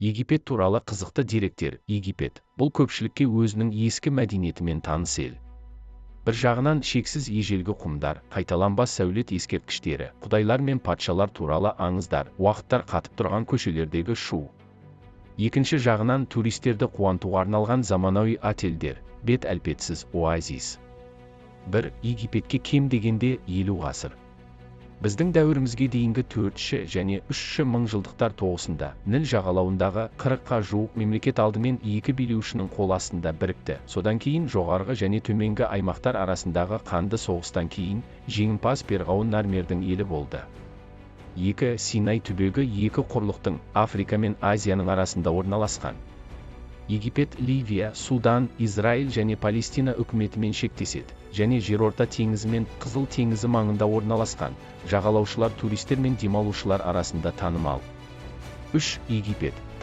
Египет туралы қызықты деректер. Египет бұл көпшілікке өзінің ескі мәдениетімен таныс ел. Бір жағынан шексіз ежелгі құмдар, қайталанбас сәулет ескерткіштері, құдайлар мен патшалар туралы аңыздар, уақыттар қатып тұрған көшелердегі шу. Екінші жағынан туристерді қуантуға арналған заманауи отельдер, бет әлпетсіз оазис. Египетке кем дегенде 50 ғасыр. Біздің дәуірімізге дейінгі 4-ші және 3-ші мыңжылдықтар тоғысында Ніл жағалауындағы 40-қа жуық мемлекет алдымен екі билеушінің қол астында бірікті. Содан кейін жоғарғы және төменгі аймақтар арасындағы қанды соғыстан кейін жеңімпаз Перғауын Нармердің елі болды. Синай түбегі екі құрлықтың, Африка мен Азияның арасында орналасқан. Египет, Ливия, Судан, Израиль және Палестина үкіметімен шектеседі, және Жерорта теңізі мен Қызыл теңізі маңында орналасқан. Жағалаушылар туристер мен демалушылар арасында танымал. Египет